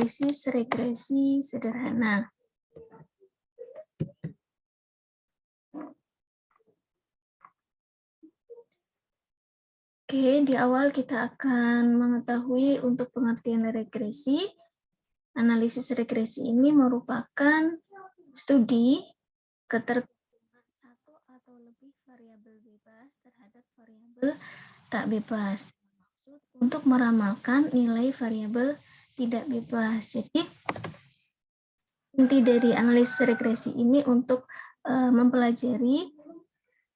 analisis regresi sederhana. Oke, di awal kita akan mengetahui untuk pengertian regresi. Analisis regresi ini merupakan studi ketergantungan satu atau lebih variabel bebas terhadap variabel tak bebas. Maksud untuk meramalkan nilai variabel tidak bebas. Jadi inti dari analisis regresi ini untuk mempelajari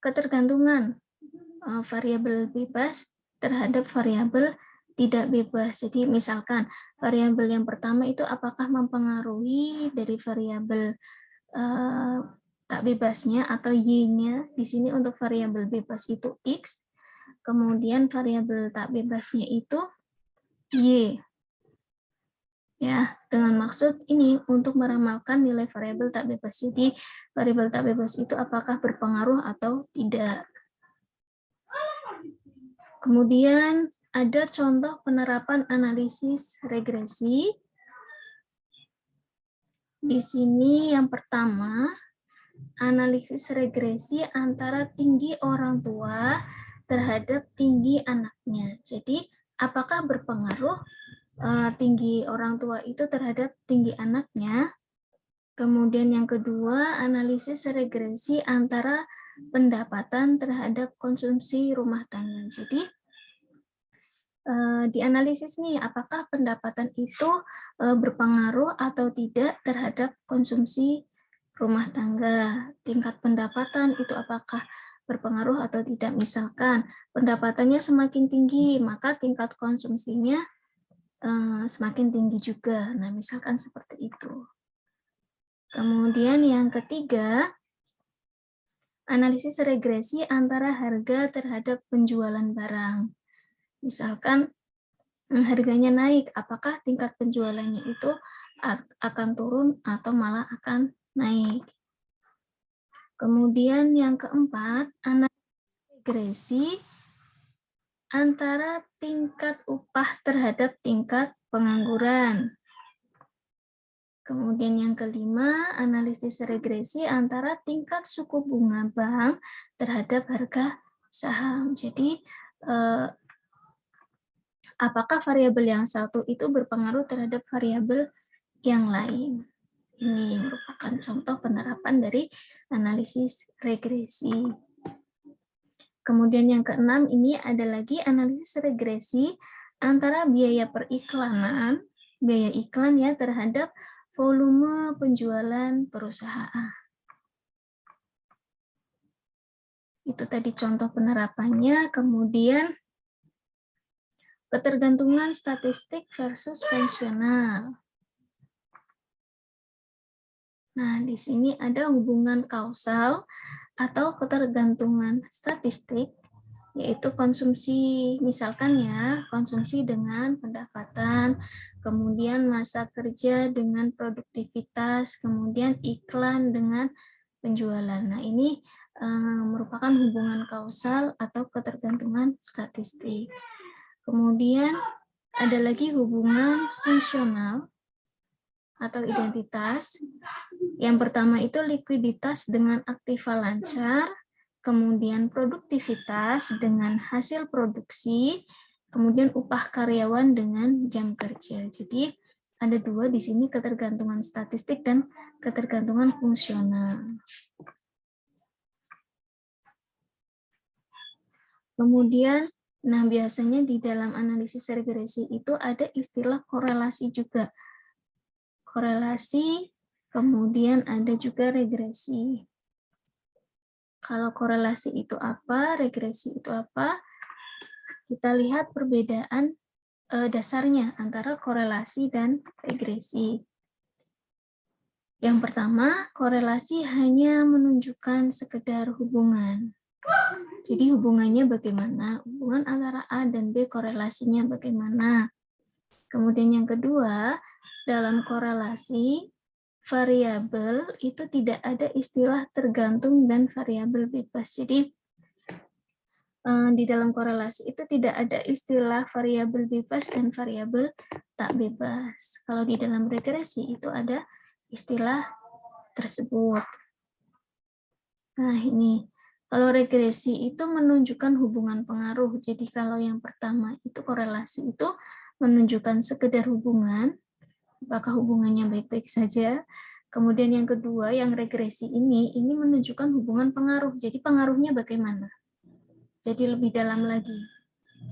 ketergantungan variabel bebas terhadap variabel tidak bebas. Jadi misalkan variabel yang pertama itu apakah mempengaruhi dari variabel tak bebasnya atau y-nya. Di sini untuk variabel bebas itu x, kemudian variabel tak bebasnya itu y. Ya, dengan maksud ini untuk meramalkan nilai variabel tak bebas. Jadi variabel tak bebas itu apakah berpengaruh atau tidak. Kemudian ada contoh penerapan analisis regresi. Di sini yang pertama, analisis regresi antara tinggi orang tua terhadap tinggi anaknya. Jadi, apakah berpengaruh tinggi orang tua itu terhadap tinggi anaknya? Kemudian yang kedua, analisis regresi antara pendapatan terhadap konsumsi rumah tangga. Jadi, dianalisis nih, apakah pendapatan itu berpengaruh atau tidak terhadap konsumsi rumah tangga. Tingkat pendapatan itu apakah berpengaruh atau tidak. Misalkan pendapatannya semakin tinggi, maka tingkat konsumsinya semakin tinggi juga. Nah, misalkan seperti itu. Kemudian yang ketiga, analisis regresi antara harga terhadap penjualan barang. Misalkan harganya naik, apakah tingkat penjualannya itu akan turun atau malah akan naik. Kemudian yang keempat, analisis regresi antara tingkat upah terhadap tingkat pengangguran. Kemudian yang kelima, analisis regresi antara tingkat suku bunga bank terhadap harga saham. Jadi, apakah variabel yang satu itu berpengaruh terhadap variabel yang lain? Ini merupakan contoh penerapan dari analisis regresi. Kemudian yang keenam, ini ada lagi analisis regresi antara biaya periklanan, biaya iklan ya terhadap volume penjualan perusahaan. Itu tadi contoh penerapannya. Kemudian ketergantungan statistik versus fungsional. Nah, di sini ada hubungan kausal atau ketergantungan statistik, yaitu konsumsi, misalkan ya, konsumsi dengan pendapatan, kemudian masa kerja dengan produktivitas, kemudian iklan dengan penjualan. Nah, ini merupakan hubungan kausal atau ketergantungan statistik. Kemudian ada lagi hubungan fungsional atau identitas. Yang pertama itu likuiditas dengan aktiva lancar, kemudian produktivitas dengan hasil produksi, kemudian upah karyawan dengan jam kerja. Jadi ada dua di sini, ketergantungan statistik dan ketergantungan fungsional. Kemudian, nah biasanya di dalam analisis regresi itu ada istilah korelasi juga. Korelasi, kemudian ada juga regresi. Kalau korelasi itu apa, regresi itu apa? Kita lihat perbedaan dasarnya antara korelasi dan regresi. Yang pertama, korelasi hanya menunjukkan sekedar hubungan. Jadi hubungannya bagaimana? Hubungan antara A dan B, korelasinya bagaimana? Kemudian yang kedua, dalam korelasi, variabel itu tidak ada istilah tergantung dan variabel bebas. Jadi di dalam korelasi itu tidak ada istilah variabel bebas dan variabel tak bebas. Kalau di dalam regresi itu ada istilah tersebut. Nah, ini kalau regresi itu menunjukkan hubungan pengaruh. Jadi kalau yang pertama itu korelasi itu menunjukkan sekedar hubungan, apakah hubungannya baik-baik saja. Kemudian yang kedua, yang regresi ini menunjukkan hubungan pengaruh. Jadi pengaruhnya bagaimana? Jadi lebih dalam lagi.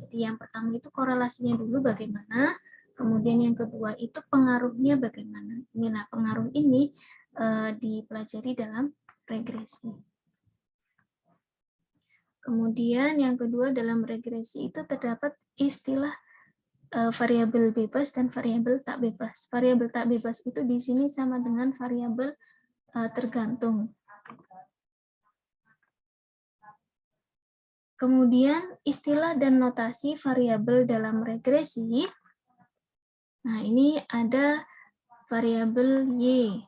Jadi yang pertama itu korelasinya dulu bagaimana, kemudian yang kedua itu pengaruhnya bagaimana. Nah, pengaruh ini dipelajari dalam regresi. Kemudian yang kedua dalam regresi itu terdapat istilah variabel bebas dan variabel tak bebas. Variabel tak bebas itu di sini sama dengan variabel tergantung. Kemudian istilah dan notasi variabel dalam regresi. Nah, ini ada variabel Y.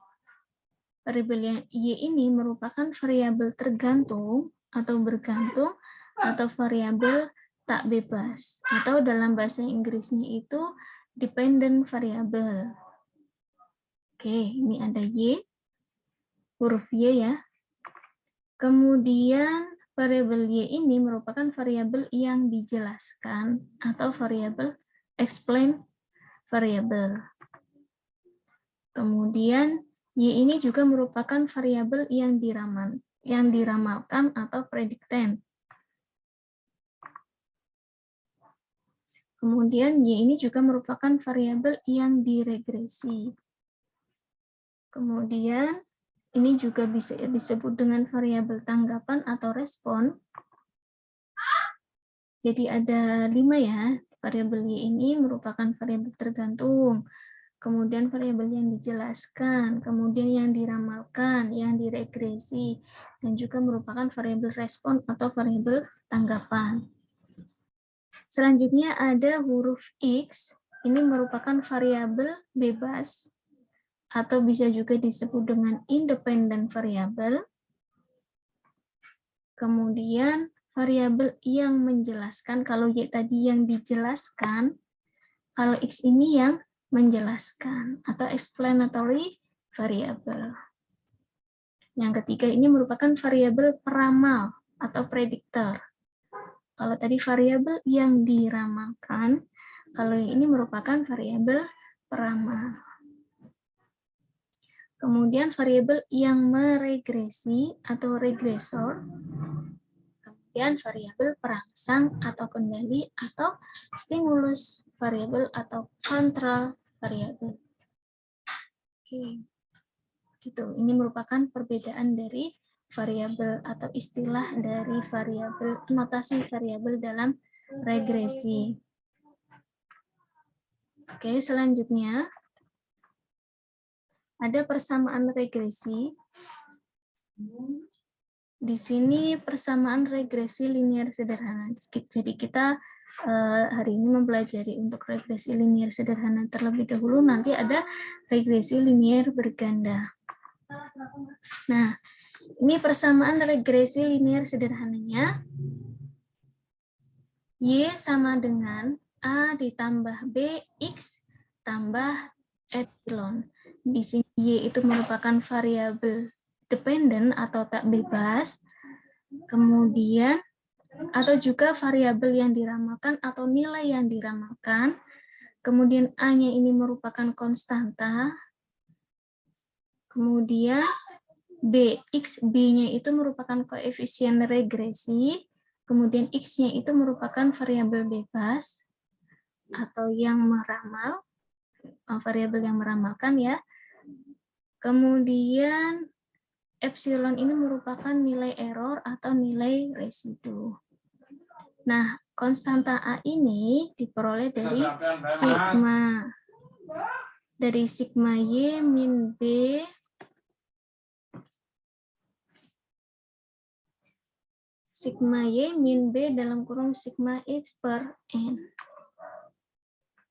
Variabel Y ini merupakan variabel tergantung atau bergantung atau variabel tak bebas, atau dalam bahasa Inggrisnya itu dependent variable. Oke, ini ada Y, huruf Y ya. Kemudian variabel Y ini merupakan variabel yang dijelaskan atau variabel explain variable. Kemudian Y ini juga merupakan variabel yang diramalkan atau predicten. Kemudian Y ini juga merupakan variabel yang diregresi. Kemudian ini juga bisa disebut dengan variabel tanggapan atau respon. Jadi ada 5 ya. Variabel Y ini merupakan variabel tergantung. Kemudian variabel yang dijelaskan, kemudian yang diramalkan, yang diregresi, dan juga merupakan variabel respon atau variabel tanggapan. Selanjutnya ada huruf X, ini merupakan variabel bebas, atau bisa juga disebut dengan independent variable. Kemudian variabel yang menjelaskan, kalau Y tadi yang dijelaskan, kalau X ini yang menjelaskan, atau explanatory variable. Yang ketiga ini merupakan variabel peramal atau prediktor. Kalau tadi variabel yang diramalkan, kalau ini merupakan variabel peramal. Kemudian variabel yang meregresi atau regresor. Kemudian variabel perangsang atau kendali atau stimulus variabel atau control variabel. Oke. Gitu. Ini merupakan perbedaan dari variabel atau istilah dari variabel, notasi variabel dalam regresi. Oke, selanjutnya ada persamaan regresi. Di sini persamaan regresi linear sederhana. Jadi kita hari ini mempelajari untuk regresi linear sederhana terlebih dahulu, nanti ada regresi linear berganda. Nah, ini persamaan regresi linear sederhananya. Y sama dengan A ditambah BX tambah epsilon. Di sini Y itu merupakan variabel dependent atau tak bebas. Kemudian, atau juga variabel yang diramalkan atau nilai yang diramalkan. Kemudian A-nya ini merupakan konstanta. Kemudian BX, B-nya itu merupakan koefisien regresi. Kemudian X-nya itu merupakan variabel bebas atau yang meramal, variabel yang meramalkan ya. Kemudian epsilon ini merupakan nilai error atau nilai residu. Nah, konstanta A ini diperoleh dari sigma Y min B sigma Y min B dalam kurung sigma X per N.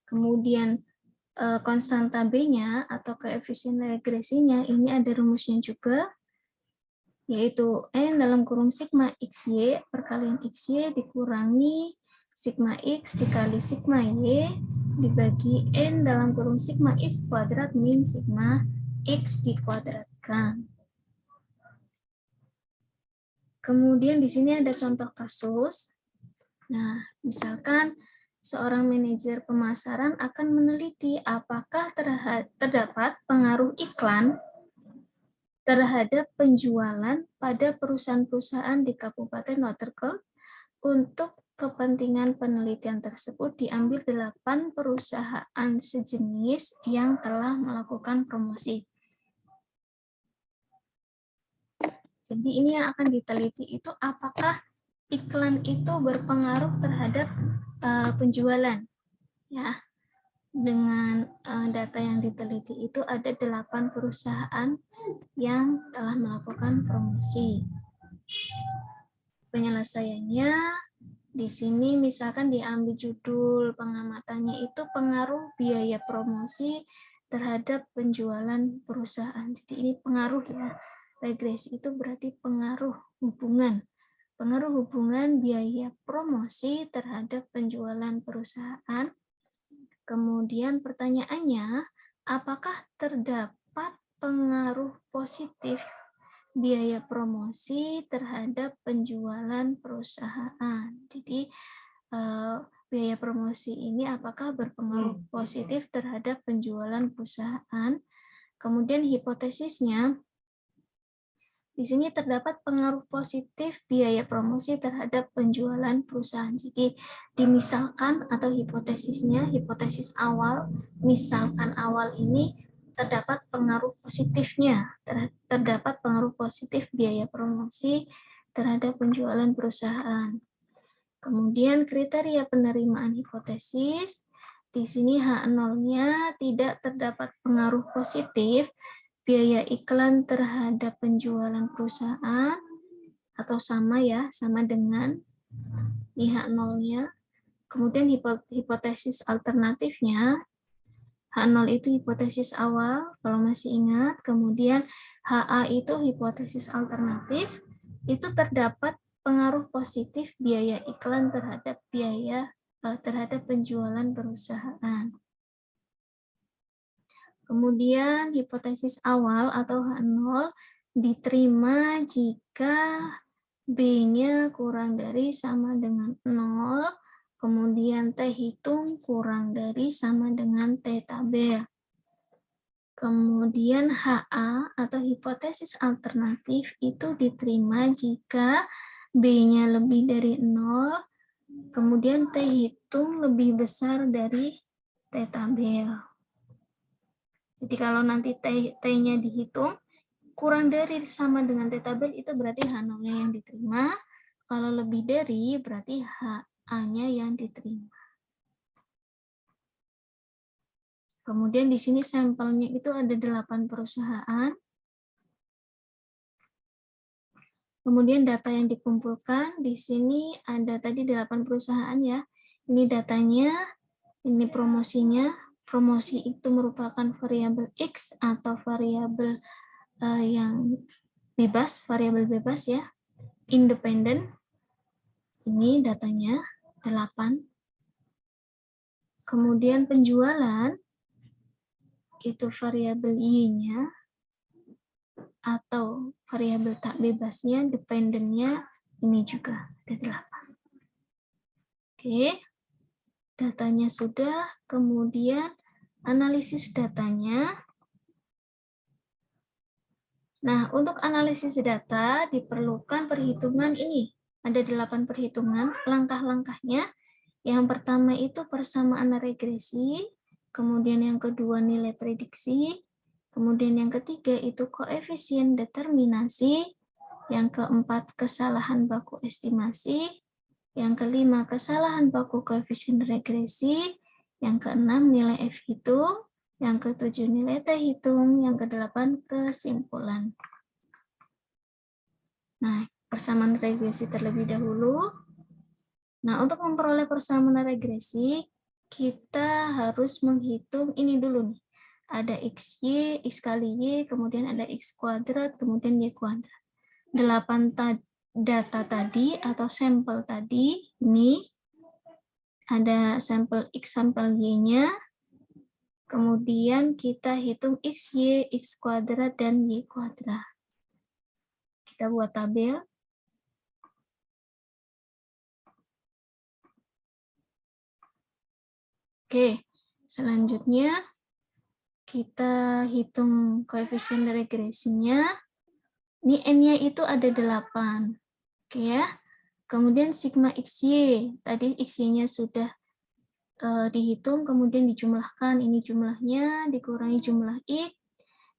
Kemudian konstanta B-nya atau koefisien regresinya ini ada rumusnya juga. yaitu N dalam kurung sigma XY perkalian XY dikurangi sigma X dikali sigma Y dibagi N dalam kurung sigma X kuadrat min sigma X dikuadratkan. Kemudian di sini ada contoh kasus. Nah, misalkan seorang manajer pemasaran akan meneliti apakah terdapat pengaruh iklan terhadap penjualan pada perusahaan-perusahaan di Kabupaten Waterkel. Untuk kepentingan penelitian tersebut diambil 8 perusahaan sejenis yang telah melakukan promosi. Jadi ini yang akan diteliti itu apakah iklan itu berpengaruh terhadap penjualan. Ya, dengan data yang diteliti itu ada 8 perusahaan yang telah melakukan promosi. Penyelesaiannya di sini misalkan diambil judul pengamatannya itu pengaruh biaya promosi terhadap penjualan perusahaan. Jadi ini pengaruh ya. Regresi itu berarti pengaruh hubungan. Pengaruh hubungan biaya promosi terhadap penjualan perusahaan. Kemudian pertanyaannya, apakah terdapat pengaruh positif biaya promosi terhadap penjualan perusahaan? Jadi biaya promosi ini apakah berpengaruh positif terhadap penjualan perusahaan? Kemudian hipotesisnya, di sini terdapat pengaruh positif biaya promosi terhadap penjualan perusahaan. Jadi dimisalkan atau hipotesisnya, hipotesis awal, misalkan awal ini terdapat pengaruh positifnya, terdapat pengaruh positif biaya promosi terhadap penjualan perusahaan. Kemudian kriteria penerimaan hipotesis, di sini H0-nya tidak terdapat pengaruh positif biaya iklan terhadap penjualan perusahaan atau sama ya, sama dengan di H0-nya. Kemudian hipotesis alternatifnya, H0 itu hipotesis awal, kalau masih ingat. Kemudian HA itu hipotesis alternatif, itu terdapat pengaruh positif biaya iklan terhadap penjualan perusahaan. Kemudian hipotesis awal atau H0 diterima jika B-nya kurang dari sama dengan 0, kemudian T hitung kurang dari sama dengan T tabel. Kemudian HA atau hipotesis alternatif itu diterima jika B-nya lebih dari 0, kemudian T hitung lebih besar dari T tabel. Jadi kalau nanti T-nya dihitung, kurang dari sama dengan T tabel itu berarti H0-nya yang diterima. Kalau lebih dari berarti HA-nya yang diterima. Kemudian di sini sampelnya itu ada 8 perusahaan. Kemudian data yang dikumpulkan, di sini ada tadi 8 perusahaan ya. Ini datanya, ini promosinya. Promosi itu merupakan variabel X atau variabel yang bebas, variabel bebas ya, independen. Ini datanya 8. Kemudian penjualan itu variabel Y-nya atau variabel tak bebasnya, dependennya ini juga ada 8. Oke, datanya sudah, kemudian analisis datanya. Nah, untuk analisis data diperlukan perhitungan ini. Ada 8 perhitungan, langkah-langkahnya. Yang pertama itu persamaan regresi, kemudian yang kedua nilai prediksi, kemudian yang ketiga itu koefisien determinasi, yang keempat kesalahan baku estimasi, yang kelima kesalahan baku koefisien regresi, yang keenam nilai F hitung, yang ketujuh nilai T hitung, yang kedelapan kesimpulan. Nah, persamaan regresi terlebih dahulu. Nah, untuk memperoleh persamaan regresi, kita harus menghitung ini dulu nih. Ada XY, X kali Y, kemudian ada X kuadrat, kemudian Y kuadrat. 8 data tadi atau sampel tadi, ini ada sampel X, sampel Y-nya, kemudian kita hitung X, Y, X kuadrat, dan Y kuadrat. Kita buat tabel. Oke, selanjutnya kita hitung koefisien regresinya. Ini N-nya itu ada 8. Oke ya. Kemudian sigma XY, tadi XY-nya sudah dihitung, kemudian dijumlahkan. Ini jumlahnya, dikurangi jumlah X,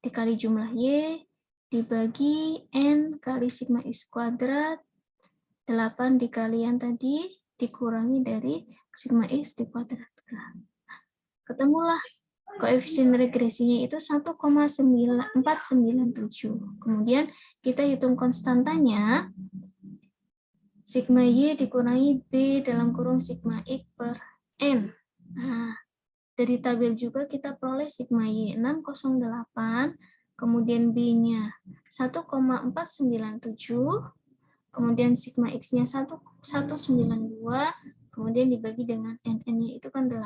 dikali jumlah Y, dibagi N kali sigma X kuadrat, 8 dikali yang tadi, dikurangi dari sigma X dikuadratkan. Ketemulah koefisien regresinya itu 1,497. Kemudian kita hitung konstantanya, sigma Y dikurangi B dalam kurung sigma X per N. Nah, dari tabel juga kita peroleh sigma Y 608, kemudian B-nya 1,497, kemudian sigma X-nya 192, kemudian dibagi dengan N-nya itu kan 8.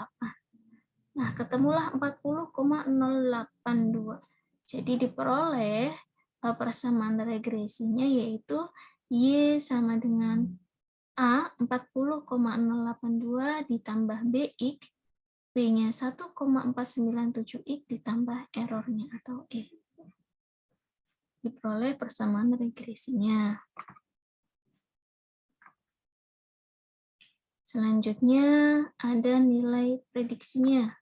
Nah, ketemulah 40,082. Jadi diperoleh persamaan regresinya yaitu Y sama dengan A 40,082 ditambah BX, B-nya 1,497X ditambah errornya atau E. Diperoleh persamaan regresinya. Selanjutnya ada nilai prediksinya.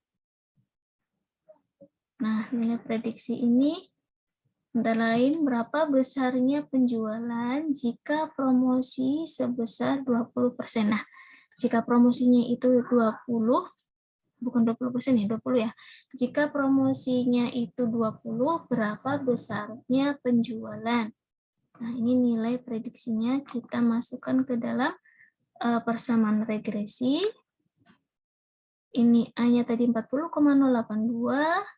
Nah, nilai prediksi ini antara lain berapa besarnya penjualan jika promosi sebesar 20%. Nah, jika promosinya itu 20, bukan 20% ya, 20 ya. Jika promosinya itu 20, berapa besarnya penjualan? Nah, ini nilai prediksinya kita masukkan ke dalam persamaan regresi. Ini A-nya tadi 40,082.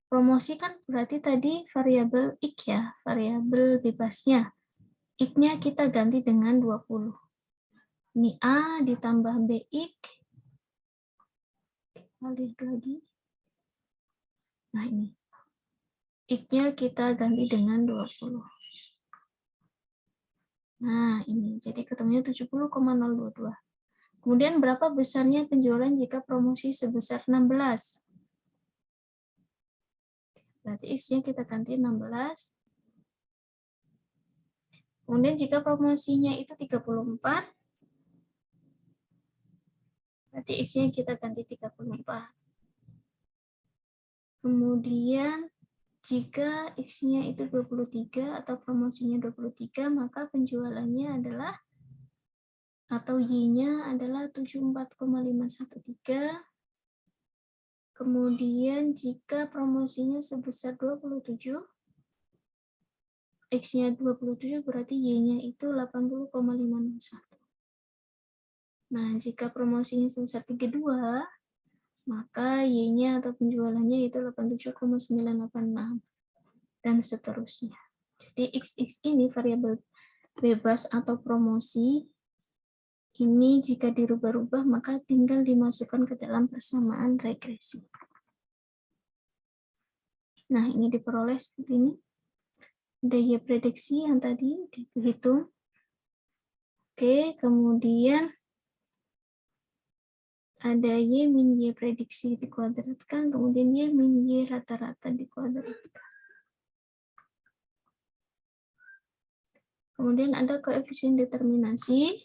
Promosi kan berarti tadi variabel X ya, variabel bebasnya. X-nya kita ganti dengan 20. Ini A ditambah BX. Kita lihat lagi. Nah ini. X-nya kita ganti dengan 20. Nah ini, jadi ketemunya 70,022. Kemudian berapa besarnya penjualan jika promosi sebesar 16? Berarti X-nya kita ganti 16. Kemudian jika promosinya itu 34, berarti X-nya kita ganti 34. Kemudian jika X-nya itu 23 atau promosinya 23, maka penjualannya adalah atau Y-nya adalah 74,513. Kemudian jika promosinya sebesar 27, X-nya 27 berarti Y-nya itu 80,561. Nah, jika promosinya sebesar 32, maka Y-nya atau penjualannya itu 87,986 dan seterusnya. Jadi XX ini variabel bebas atau promosi ini jika dirubah-rubah maka tinggal dimasukkan ke dalam persamaan regresi. Nah, ini diperoleh seperti ini. Ada Y prediksi yang tadi dihitung. Oke, kemudian ada Y min Y prediksi dikuadratkan, kemudian Y min Y rata-rata dikuadratkan. Kemudian ada koefisien determinasi.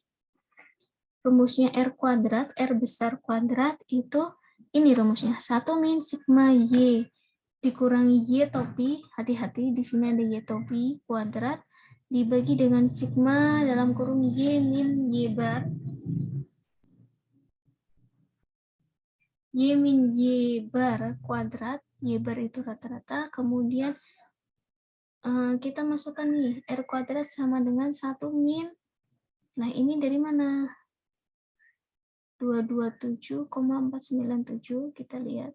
Rumusnya R kuadrat, R besar kuadrat itu ini rumusnya. 1 min sigma Y dikurangi Y topi, hati-hati di sini ada Y topi kuadrat, dibagi dengan sigma dalam kurung Y min Y bar. Y min Y bar kuadrat, Y bar itu rata-rata, kemudian kita masukkan nih, R kuadrat sama dengan 1 min, nah ini dari mana? 227,497 kita lihat.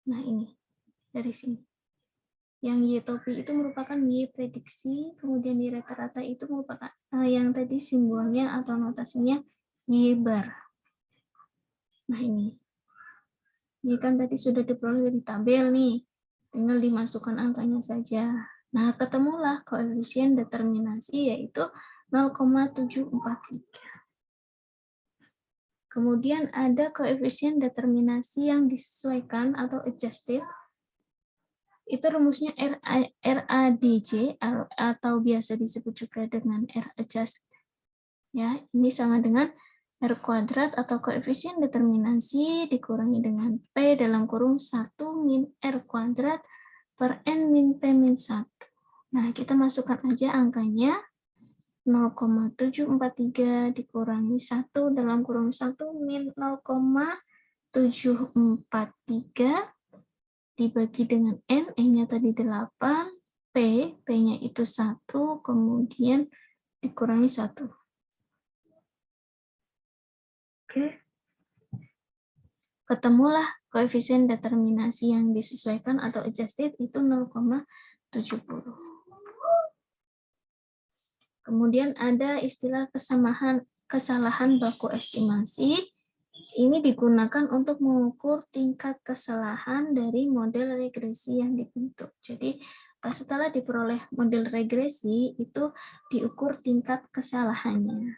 Nah ini dari sini. Yang Y topi itu merupakan Y prediksi, kemudian Y rata-rata itu merupakan yang tadi simbolnya atau notasinya Y bar. Nah ini kan tadi sudah diperoleh dari tabel nih, tinggal dimasukkan angkanya saja. Nah ketemulah koefisien determinasi yaitu 0,743. Kemudian ada koefisien determinasi yang disesuaikan atau adjusted. Itu rumusnya RADJ atau biasa disebut juga dengan R adjust. Ya, ini sama dengan R kuadrat atau koefisien determinasi dikurangi dengan P dalam kurung 1 min R kuadrat per N min P min 1. Nah, kita masukkan aja angkanya 0,743 dikurangi 1 dalam kurung 1 min 0,743 dibagi dengan N, N-nya tadi 8, P-nya itu 1, kemudian dikurangi 1. Oke. Ketemulah koefisien determinasi yang disesuaikan atau adjusted itu 0,70. Kemudian ada istilah kesalahan baku estimasi. Ini digunakan untuk mengukur tingkat kesalahan dari model regresi yang dibentuk. Jadi, setelah diperoleh model regresi, itu diukur tingkat kesalahannya.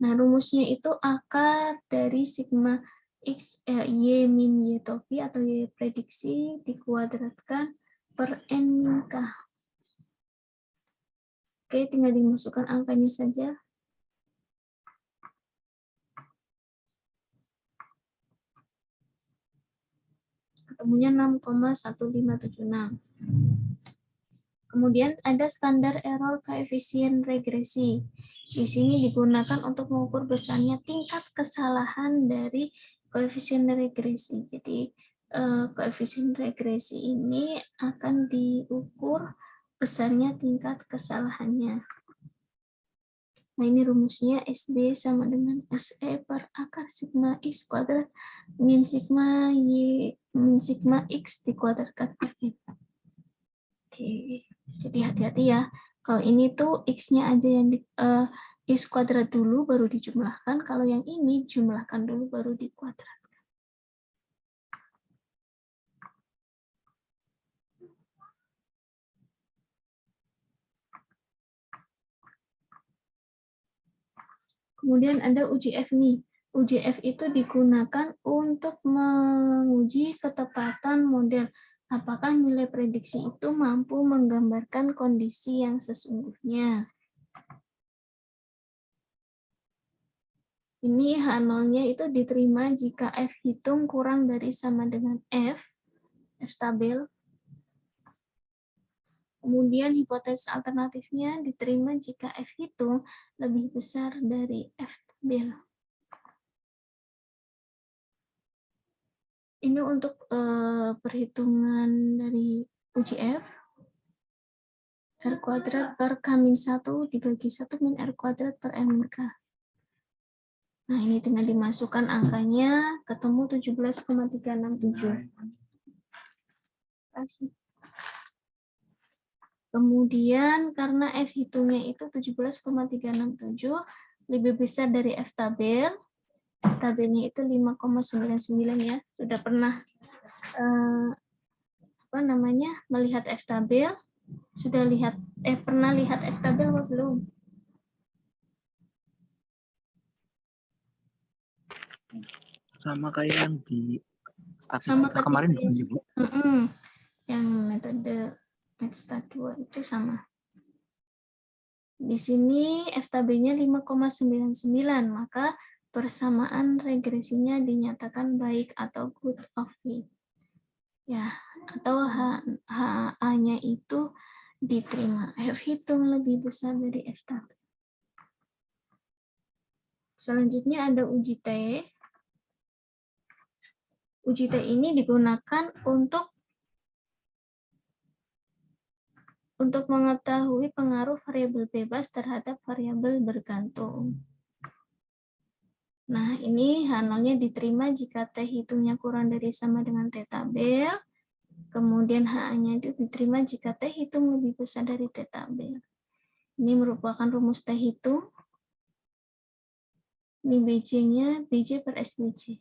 Nah, rumusnya itu akar dari sigma X, Y min Y topi atau Y prediksi dikuadratkan per N min K. Oke, tinggal dimasukkan angkanya saja. Ketemunya 6,1576. Kemudian ada standar error koefisien regresi. Di sini digunakan untuk mengukur besarnya tingkat kesalahan dari koefisien regresi. Jadi koefisien regresi ini akan diukur besarnya tingkat kesalahannya. Nah, ini rumusnya SB sama dengan SE per akar sigma X kuadrat min sigma Y min sigma X dikuadratkan per N. Oke, jadi hati-hati ya. Kalau ini tuh X-nya aja yang X kuadrat dulu baru dijumlahkan. Kalau yang ini jumlahkan dulu baru dikuadrat. Kemudian ada UJF nih. UJF itu digunakan untuk menguji ketepatan model. Apakah nilai prediksi itu mampu menggambarkan kondisi yang sesungguhnya. Ini H0-nya itu diterima jika F hitung kurang dari sama dengan F tabel. Kemudian hipotesis alternatifnya diterima jika F hitung lebih besar dari F tabel. Ini untuk perhitungan dari UJF. R kuadrat per K min 1 dibagi 1 min R kuadrat per M min K. Nah, ini tinggal dimasukkan angkanya, ketemu 17,367. Kemudian karena F hitungnya itu 17,367 lebih besar dari F tabel. F tabelnya itu 5,99 ya. Sudah pernah melihat F tabel? Sudah pernah lihat F tabel atau belum? Sama kayak yang di statistika kemarin bukan sih, Bu? Yang metode Metstat 2 itu sama. Di sini F tabelnya 5,99, maka persamaan regresinya dinyatakan baik atau good of fit. Ya, atau HA-nya itu diterima. F hitung lebih besar dari F tabel. Selanjutnya ada uji T. Uji T ini digunakan untuk mengetahui pengaruh variabel bebas terhadap variabel bergantung. Nah, ini H0-nya diterima jika T hitungnya kurang dari sama dengan T tabel, Kemudian HA-nya itu diterima jika T hitung lebih besar dari T tabel. Ini merupakan rumus T hitung. Ini BJ-nya, BJ per SBJ.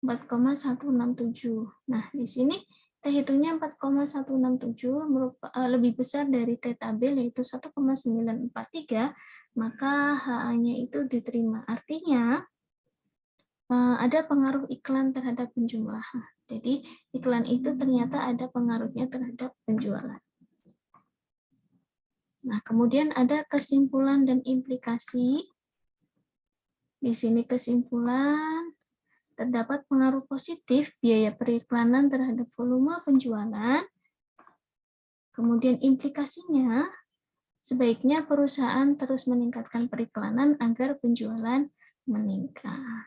4,167. Nah, di sini T hitungnya 4,167 lebih besar dari T tabel yaitu 1,943, maka HA-nya itu diterima. Artinya ada pengaruh iklan terhadap penjumlahan. Jadi iklan itu ternyata ada pengaruhnya terhadap penjualan. Nah, kemudian ada kesimpulan dan implikasi. Di sini kesimpulan, terdapat pengaruh positif biaya periklanan terhadap volume penjualan. Kemudian implikasinya, sebaiknya perusahaan terus meningkatkan periklanan agar penjualan meningkat.